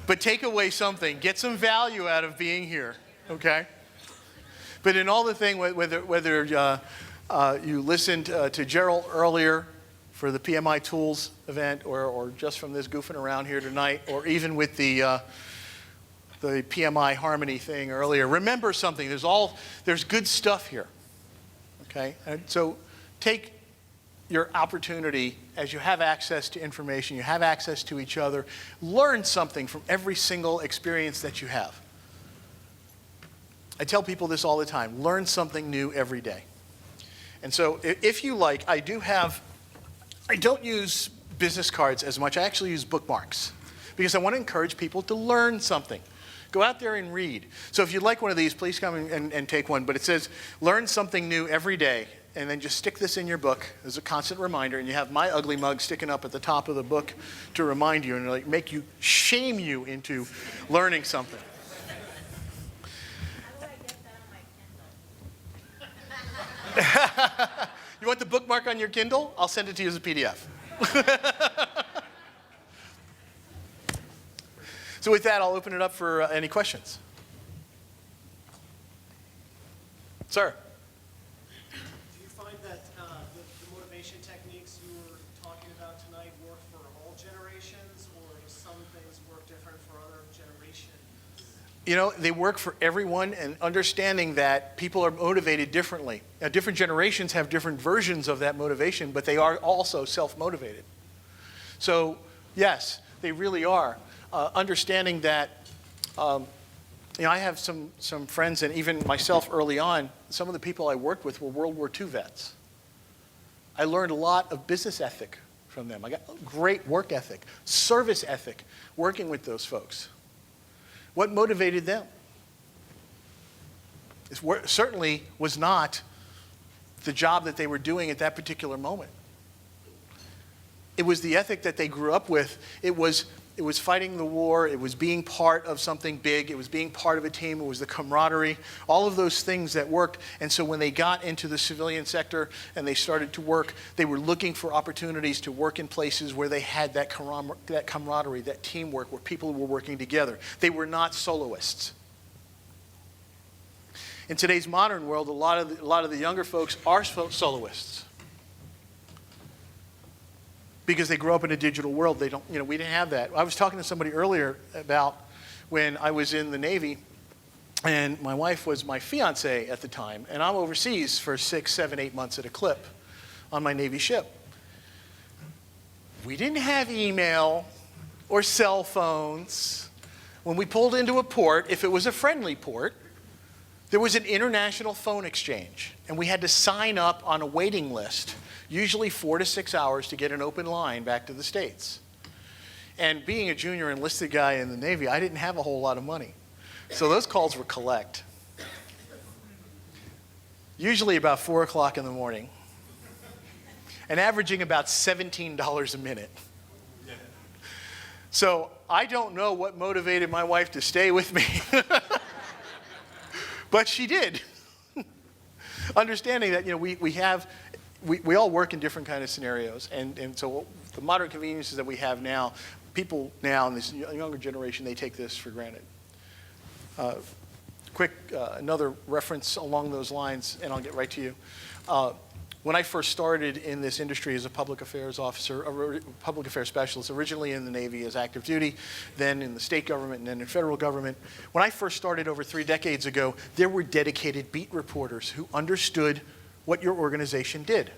but take away something. Get some value out of being here, okay? But in all the thing, whether you listened to Gerald earlier for the PMI Tools event, or just from this goofing around here tonight, or even with the PMI Harmony thing earlier, remember something. There's good stuff here, okay? And so take your opportunity as you have access to information, you have access to each other, learn something from every single experience that you have. I tell people this all the time, learn something new every day. And so if you like, I don't use business cards as much, I actually use bookmarks because I want to encourage people to learn something. Go out there and read. So if you'd like one of these, please come and take one. But it says, learn something new every day, and then just stick this in your book as a constant reminder, and you have my ugly mug sticking up at the top of the book to remind you and like make you, shame you into learning something. How do I get that on my Kindle? You want the bookmark on your Kindle? I'll send it to you as a PDF. So with that, I'll open it up for any questions. Sir? Do you find that the motivation techniques you were talking about tonight work for all generations, or do some things work different for other generations? You know, they work for everyone, and understanding that people are motivated differently. Now, different generations have different versions of that motivation, but they are also self-motivated. So, yes, they really are. Understanding that, I have some friends, and even myself early on, some of the people I worked with were World War II vets. I learned a lot of business ethic from them. I got great work ethic, service ethic, working with those folks. What motivated them? It certainly was not the job that they were doing at that particular moment. It was the ethic that they grew up with. It was fighting the war. It was being part of something big. It was being part of a team. It was the camaraderie. All of those things that worked. And so when they got into the civilian sector and they started to work, they were looking for opportunities to work in places where they had that camaraderie, that teamwork, where people were working together. They were not soloists. In today's modern world, a lot of the younger folks are soloists. Because they grew up in a digital world. We didn't have that. I was talking to somebody earlier about when I was in the Navy, and my wife was my fiance at the time, and I'm overseas for 6, 7, 8 months at a clip on my Navy ship. We didn't have email or cell phones. When we pulled into a port, if it was a friendly port, there was an international phone exchange, and we had to sign up on a waiting list, usually 4 to 6 hours, to get an open line back to the States. And being a junior enlisted guy in the Navy, I didn't have a whole lot of money. So those calls were collect. Usually about 4 o'clock in the morning, and averaging about $17 a minute. So I don't know what motivated my wife to stay with me, but she did. Understanding that, we all work in different kind of scenarios, and so the modern conveniences that we have now, people now in this younger generation, they take this for granted. Another reference along those lines, and I'll get right to you. When I first started in this industry as a public affairs officer, a public affairs specialist, originally in the Navy as active duty, then in the state government, and then in federal government. When I first started over 3 decades ago, there were dedicated beat reporters who understood what your organization did.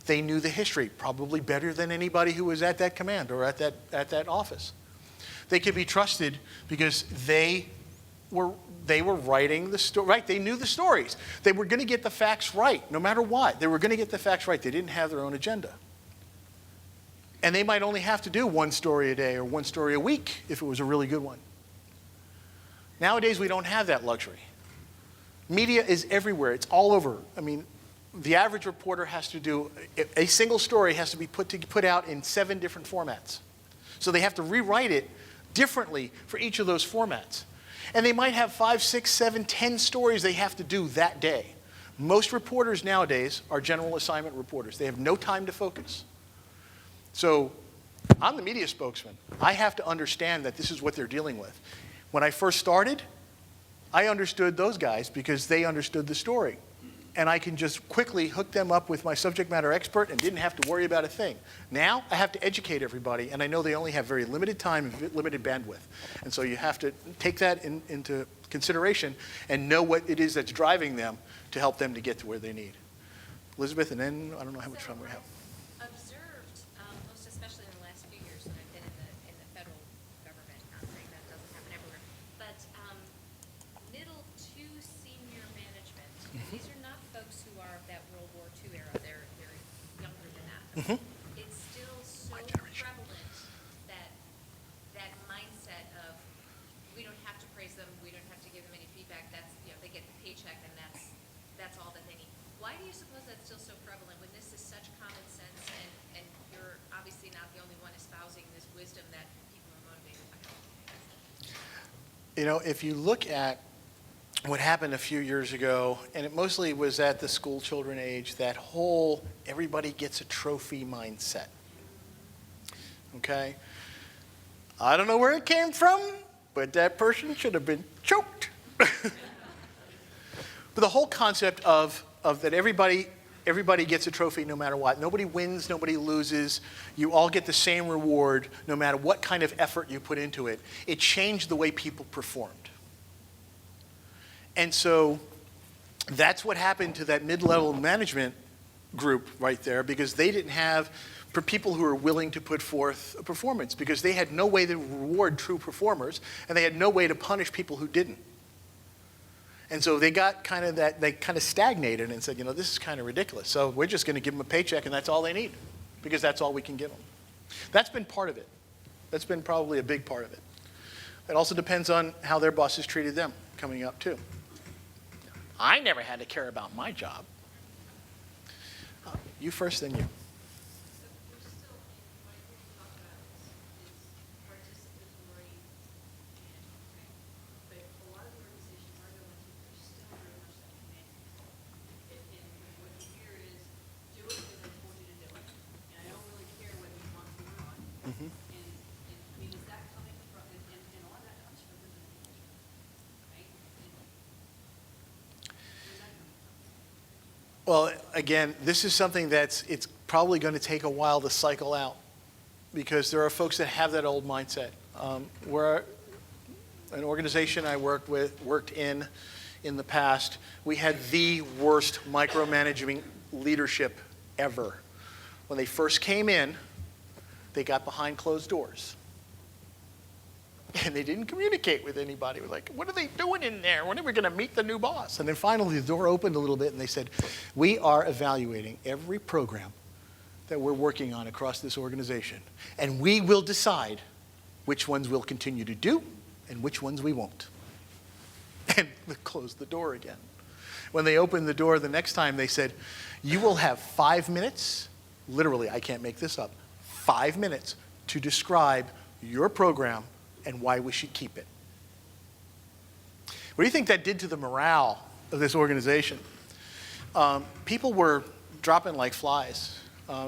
They knew the history, probably better than anybody who was at that command or at that office. They could be trusted because they were writing the story, right? They knew the stories. They were going to get the facts right, no matter what. They were going to get the facts right. They didn't have their own agenda. And they might only have to do 1 story a day or 1 story a week if it was a really good one. Nowadays, we don't have that luxury. Media is everywhere. It's all over. I mean, the average reporter has to do, a single story has to be put out in 7 different formats. So they have to rewrite it differently for each of those formats. And they might have 5, 6, 7, 10 stories they have to do that day. Most reporters nowadays are general assignment reporters. They have no time to focus. So I'm the media spokesman. I have to understand that this is what they're dealing with. When I first started, I understood those guys because they understood the story. And I can just quickly hook them up with my subject matter expert and didn't have to worry about a thing. Now, I have to educate everybody, and I know they only have very limited time and limited bandwidth. And so you have to take that into consideration and know what it is that's driving them to help them to get to where they need. Elizabeth, and then I don't know how much time we have. Observed, most especially in the last few years when I've been in the federal government, not saying that doesn't happen everywhere, but middle to senior management, and these are not folks who are of that World War II era, they're younger than that. It's still so prevalent that that mindset of we don't have to praise them, we don't have to give them any feedback, that's, they get the paycheck and that's all that they need. Why do you suppose that's still so prevalent when this is such common sense and you're obviously not the only one espousing this wisdom that people are motivated by? If you look at what happened a few years ago, and it mostly was at the school children age, that whole everybody gets a trophy mindset. Okay? I don't know where it came from, but that person should have been choked. But the whole concept of that everybody gets a trophy no matter what. Nobody wins, nobody loses. You all get the same reward no matter what kind of effort you put into it. It changed the way people performed. And so that's what happened to that mid-level management group right there, because they didn't have, for people who were willing to put forth a performance, because they had no way to reward true performers, and they had no way to punish people who didn't. And so they got they kind of stagnated and said, this is kind of ridiculous. So we're just going to give them a paycheck and that's all they need, because that's all we can give them. That's been part of it. That's been probably a big part of it. It also depends on how their bosses treated them coming up too. I never had to care about my job. You first, then you. Well, again, this is something it's probably going to take a while to cycle out, because there are folks that have that old mindset. We're an organization I worked in the past. We had the worst micromanaging leadership ever. When they first came in, they got behind closed doors. And they didn't communicate with anybody. We're like, what are they doing in there? When are we going to meet the new boss? And then finally the door opened a little bit and they said, we are evaluating every program that we're working on across this organization. And we will decide which ones we'll continue to do and which ones we won't. And they closed the door again. When they opened the door the next time, they said, you will have 5 minutes, literally, I can't make this up, 5 minutes to describe your program and why we should keep it. What do you think that did to the morale of this organization? People were dropping like flies.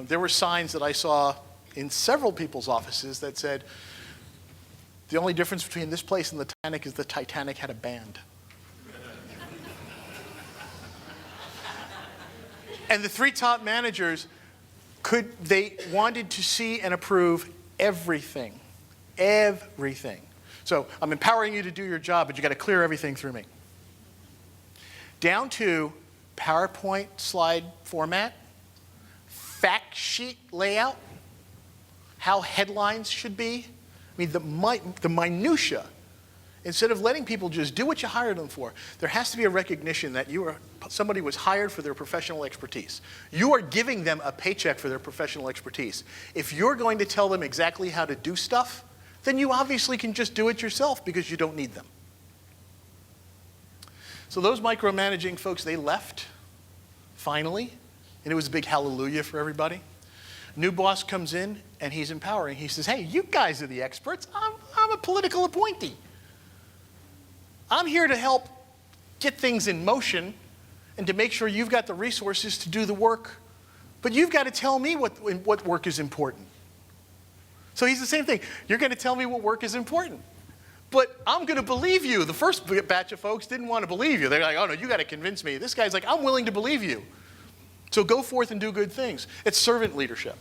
There were signs that I saw in several people's offices that said, the only difference between this place and the Titanic is the Titanic had a band. And the 3 top managers they wanted to see and approve everything. Everything. So I'm empowering you to do your job, but you got to clear everything through me. Down to PowerPoint slide format, fact sheet layout, how headlines should be. I mean, the minutia. Instead of letting people just do what you hired them for, there has to be a recognition that somebody was hired for their professional expertise. You are giving them a paycheck for their professional expertise. If you're going to tell them exactly how to do stuff, then you obviously can just do it yourself because you don't need them. So those micromanaging folks, they left, finally, and it was a big hallelujah for everybody. New boss comes in, and he's empowering. He says, hey, you guys are the experts. I'm a political appointee. I'm here to help get things in motion and to make sure you've got the resources to do the work, but you've got to tell me what work is important. So he's the same thing. You're going to tell me what work is important. But I'm going to believe you. The first batch of folks didn't want to believe you. They're like, oh, no, you got to convince me. This guy's like, I'm willing to believe you. So go forth and do good things. It's servant leadership,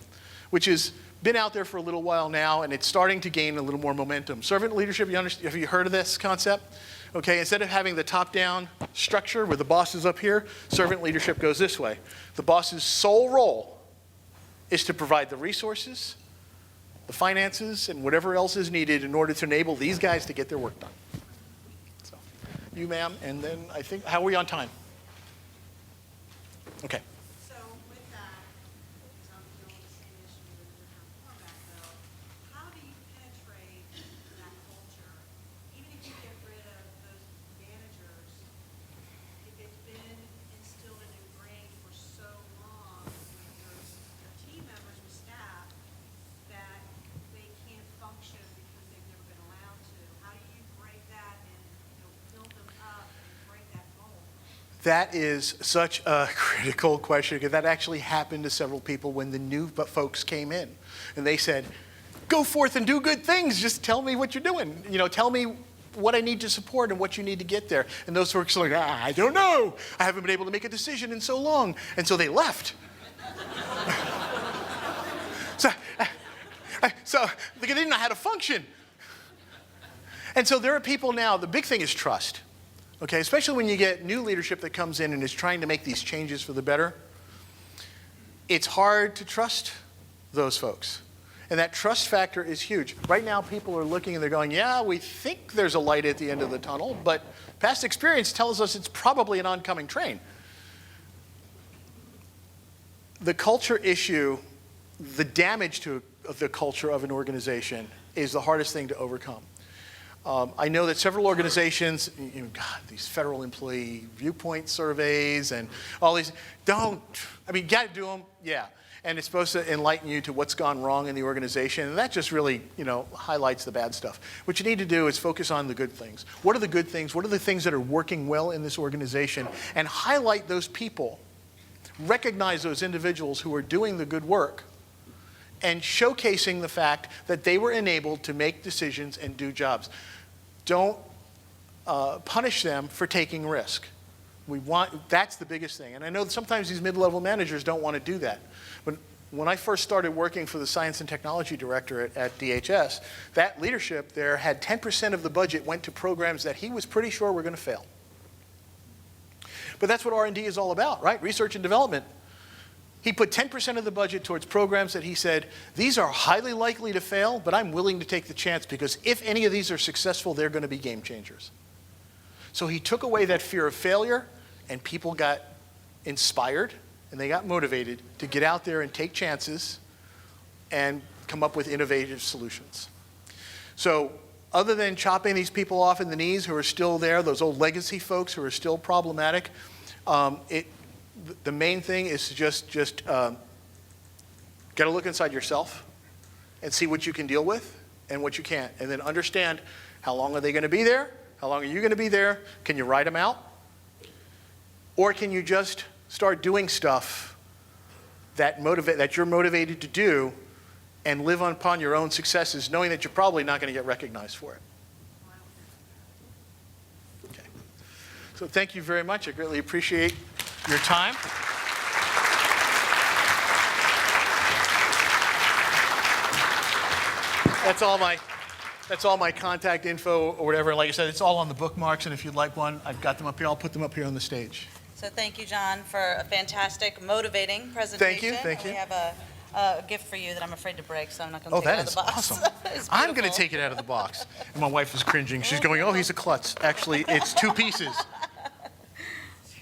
which has been out there for a little while now, and it's starting to gain a little more momentum. Servant leadership, have you heard of this concept? Okay, instead of having the top-down structure where the boss is up here, servant leadership goes this way. The boss's sole role is to provide the resources, the finances, and whatever else is needed in order to enable these guys to get their work done. So, you, ma'am, and then I think, how are we on time? Okay. So with that, because I'm dealing with the same issue in a different format though, how do you penetrate that culture? Even if you get rid of those managers, if it's been instilled and ingrained for so long with your team members, with staff, that they can't function because they've never been allowed to, how do you break that and, build them up and break that mold? That is such a critical question, because that actually happened to several people when the new folks came in. And they said, go forth and do good things. Just tell me what you're doing. Tell me what I need to support and what you need to get there. And those folks are like, I don't know. I haven't been able to make a decision in so long. And so they left. So they didn't know how to function. And so there are people now, the big thing is trust. Okay, especially when you get new leadership that comes in and is trying to make these changes for the better. It's hard to trust those folks. And that trust factor is huge. Right now, people are looking and they're going, yeah, we think there's a light at the end of the tunnel, but past experience tells us it's probably an oncoming train. The culture issue, the damage to the culture of an organization is the hardest thing to overcome. I know that several organizations, these federal employee viewpoint surveys and all these, you got to do them, yeah. And it's supposed to enlighten you to what's gone wrong in the organization. And that just really, highlights the bad stuff. What you need to do is focus on the good things. What are the good things? What are the things that are working well in this organization? And highlight those people. Recognize those individuals who are doing the good work and showcasing the fact that they were enabled to make decisions and do jobs. Don't punish them for taking risk. That's the biggest thing. And I know that sometimes these mid-level managers don't want to do that. But when I first started working for the Science and Technology Director at DHS, that leadership there had 10% of the budget went to programs that he was pretty sure were going to fail. But that's what R&D is all about, right? Research and development. He put 10% of the budget towards programs that he said, these are highly likely to fail, but I'm willing to take the chance because if any of these are successful, they're going to be game changers. So he took away that fear of failure, and people got inspired, and they got motivated to get out there and take chances and come up with innovative solutions. So other than chopping these people off in the knees who are still there, those old legacy folks who are still problematic, the main thing is to just get a look inside yourself and see what you can deal with and what you can't. And then understand how long are they going to be there? How long are you going to be there? Can you ride them out? Or can you just start doing stuff that you're motivated to do and live upon your own successes, knowing that you're probably not going to get recognized for it? Okay. So thank you very much. I greatly appreciate your time. That's all my contact info or whatever. Like I said, it's all on the bookmarks, and if you'd like one, I've got them up here. I'll put them up here on the stage. So thank you, John, for a fantastic, motivating presentation. Thank you. We have a gift for you that I'm afraid to break, so I'm not going to take it out of the box. Awesome. I'm going to take it out of the box. And my wife is cringing. She's going, oh, he's a klutz. Actually, it's 2 pieces.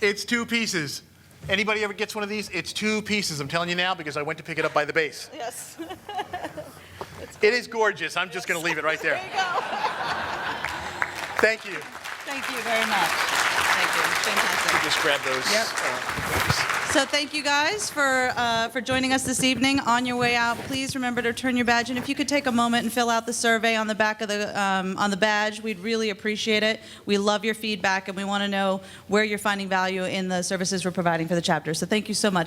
It's 2 pieces. Anybody ever gets one of these? It's 2 pieces. I'm telling you now because I went to pick it up by the base. Yes. It is gorgeous. I'm just going to leave it right there. There you go. Thank you. Thank you very much. Thank you. Fantastic. Just grab those. Yep. So thank you guys for joining us this evening. On your way out, please remember to return your badge, and if you could take a moment and fill out the survey on the back of the badge, we'd really appreciate it. We love your feedback, and we want to know where you're finding value in the services we're providing for the chapter. So thank you so much.